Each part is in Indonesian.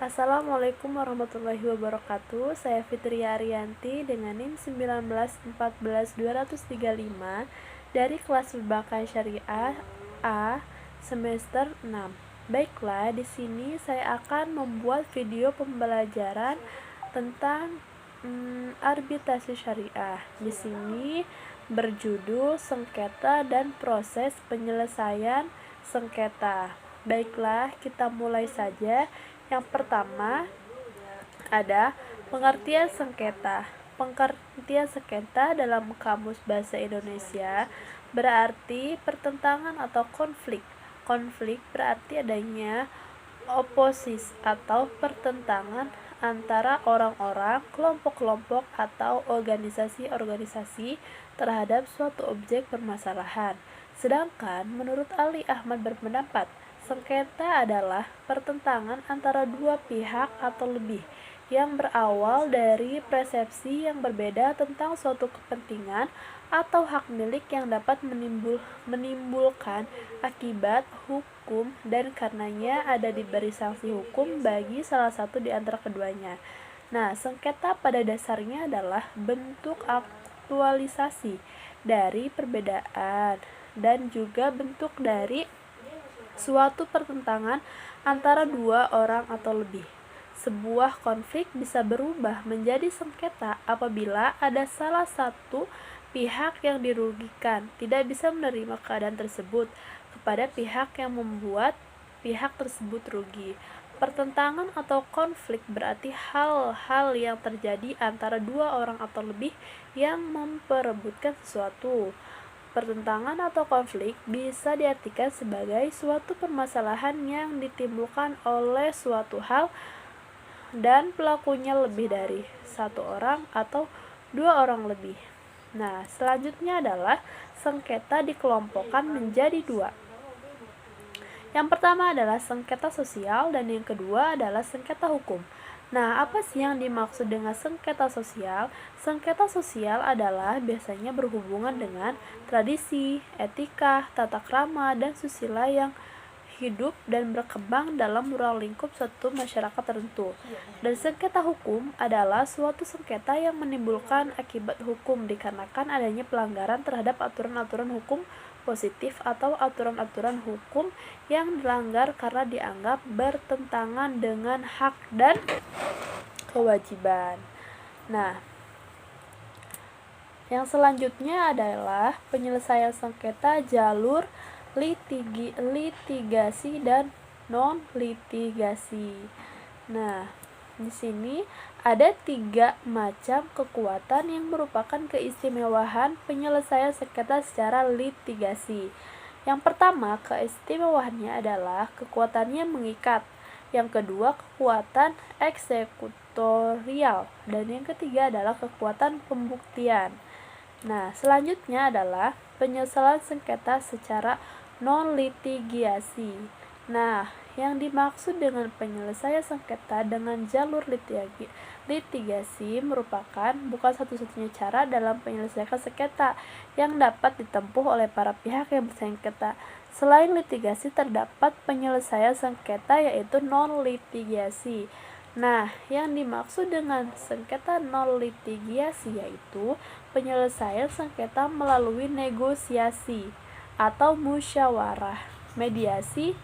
Assalamualaikum warahmatullahi wabarakatuh. Saya Fitria Ariyanti dengan NIM 1914235 dari kelas Perbankan Syariah A semester 6. Baiklah, di sini saya akan membuat video pembelajaran tentang arbitrasi syariah. Di sini berjudul sengketa dan proses penyelesaian sengketa. Baiklah, kita mulai saja. Yang pertama ada pengertian sengketa. Pengertian sengketa dalam Kamus Bahasa Indonesia berarti pertentangan atau konflik. Konflik berarti adanya oposisi atau pertentangan antara orang-orang, kelompok-kelompok, atau organisasi-organisasi terhadap suatu objek permasalahan. Sedangkan menurut Ali Ahmad berpendapat, sengketa adalah pertentangan antara dua pihak atau lebih yang berawal dari persepsi yang berbeda tentang suatu kepentingan atau hak milik yang dapat menimbulkan akibat hukum dan karenanya ada diberi sanksi hukum bagi salah satu di antara keduanya. Nah, sengketa pada dasarnya adalah bentuk aktualisasi dari perbedaan dan juga bentuk dari suatu pertentangan antara dua orang atau lebih. Sebuah konflik bisa berubah menjadi sengketa apabila ada salah satu pihak yang dirugikan tidak bisa menerima keadaan tersebut kepada pihak yang membuat pihak tersebut rugi. Pertentangan atau konflik berarti hal-hal yang terjadi antara dua orang atau lebih yang memperebutkan sesuatu. Pertentangan atau konflik bisa diartikan sebagai suatu permasalahan yang ditimbulkan oleh suatu hal dan pelakunya lebih dari satu orang atau dua orang lebih. Nah, selanjutnya adalah sengketa dikelompokkan menjadi dua. Yang pertama adalah sengketa sosial dan yang kedua adalah sengketa hukum. Nah, apa sih yang dimaksud dengan sengketa sosial? Sengketa sosial adalah biasanya berhubungan dengan tradisi, etika, tata krama, dan susila yang hidup dan berkembang dalam ruang lingkup suatu masyarakat tertentu. Dan sengketa hukum adalah suatu sengketa yang menimbulkan akibat hukum dikarenakan adanya pelanggaran terhadap aturan-aturan hukum positif atau aturan-aturan hukum yang dilanggar karena dianggap bertentangan dengan hak dan kewajiban. Nah, yang selanjutnya adalah penyelesaian sengketa jalur litigasi dan non-litigasi. Nah, di sini ada 3 macam kekuatan yang merupakan keistimewaan penyelesaian sengketa secara litigasi. Yang pertama, keistimewaannya adalah kekuatannya mengikat. Yang kedua, kekuatan eksekutorial. Dan yang ketiga adalah kekuatan pembuktian. Nah, selanjutnya adalah penyelesaian sengketa secara non-litigiasi. Nah, yang dimaksud dengan penyelesaian sengketa dengan jalur litigasi merupakan bukan satu-satunya cara dalam penyelesaian sengketa yang dapat ditempuh oleh para pihak yang bersengketa. Selain litigasi, terdapat penyelesaian sengketa yaitu non-litigasi. Nah, yang dimaksud dengan sengketa non-litigasi yaitu penyelesaian sengketa melalui negosiasi atau musyawarah, mediasi,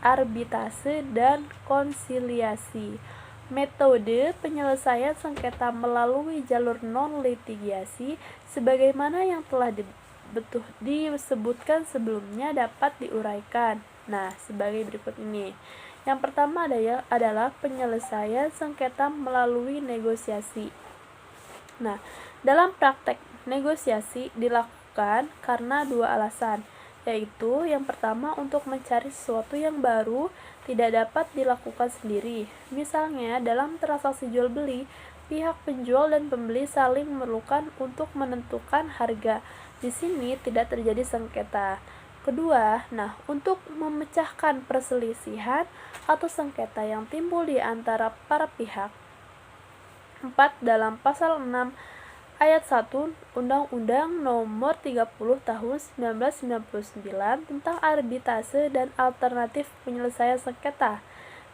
arbitrase, dan konsiliasi. Metode penyelesaian sengketa melalui jalur non-litigasi sebagaimana yang telah disebutkan sebelumnya dapat diuraikan. Nah, sebagai berikut ini. Yang pertama adalah penyelesaian sengketa melalui negosiasi. Nah, dalam praktek negosiasi dilakukan karena 2 alasan, yaitu yang pertama untuk mencari sesuatu yang baru tidak dapat dilakukan sendiri. Misalnya dalam transaksi jual beli, pihak penjual dan pembeli saling memerlukan untuk menentukan harga. Di sini tidak terjadi sengketa. Kedua, untuk memecahkan perselisihan atau sengketa yang timbul di antara para pihak. 4. Dalam pasal 6 ayat 1 Undang-Undang Nomor 30 Tahun 1999 tentang arbitrase dan alternatif penyelesaian sengketa.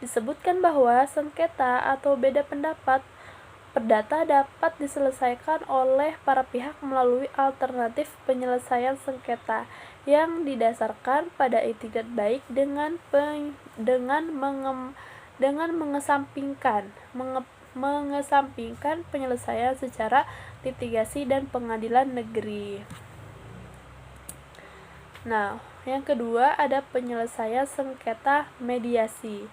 disebutkan bahwa sengketa atau beda pendapat perdata dapat diselesaikan oleh para pihak melalui alternatif penyelesaian sengketa yang didasarkan pada itikat baik dengan mengesampingkan penyelesaian secara litigasi dan pengadilan negeri. Nah, yang kedua ada penyelesaian sengketa mediasi.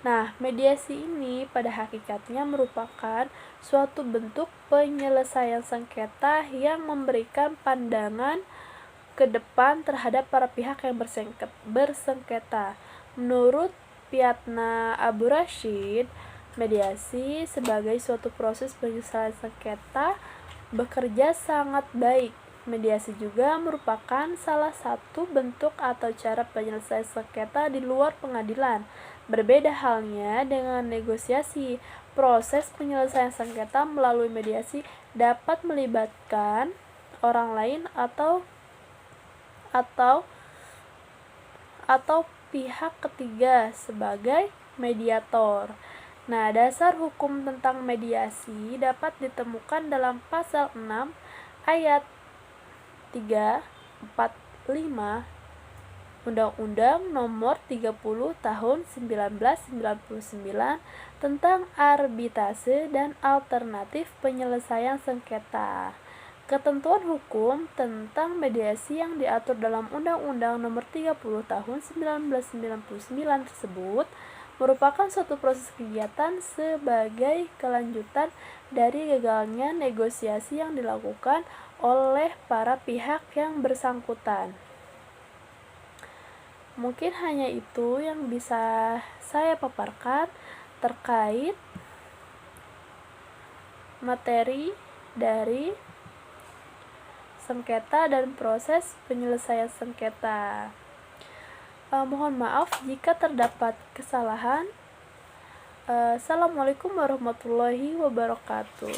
Nah, mediasi ini pada hakikatnya merupakan suatu bentuk penyelesaian sengketa yang memberikan pandangan ke depan terhadap para pihak yang bersengketa. Menurut Piatna Abu Rashid, mediasi sebagai suatu proses penyelesaian sengketa bekerja sangat baik. Mediasi juga merupakan salah satu bentuk atau cara penyelesaian sengketa di luar pengadilan. Berbeda halnya dengan negosiasi, proses penyelesaian sengketa melalui mediasi dapat melibatkan orang lain atau pihak ketiga sebagai mediator. Nah, dasar hukum tentang mediasi dapat ditemukan dalam pasal 6 ayat 3, 4, 5 Undang-Undang Nomor 30 Tahun 1999 tentang arbitrase dan alternatif penyelesaian sengketa. Ketentuan hukum tentang mediasi yang diatur dalam Undang-Undang Nomor 30 Tahun 1999 tersebut merupakan suatu proses kegiatan sebagai kelanjutan dari gagalnya negosiasi yang dilakukan oleh para pihak yang bersangkutan. Mungkin hanya itu yang bisa saya paparkan terkait materi dari sengketa dan proses penyelesaian sengketa. Mohon maaf jika terdapat kesalahan. Assalamualaikum warahmatullahi wabarakatuh.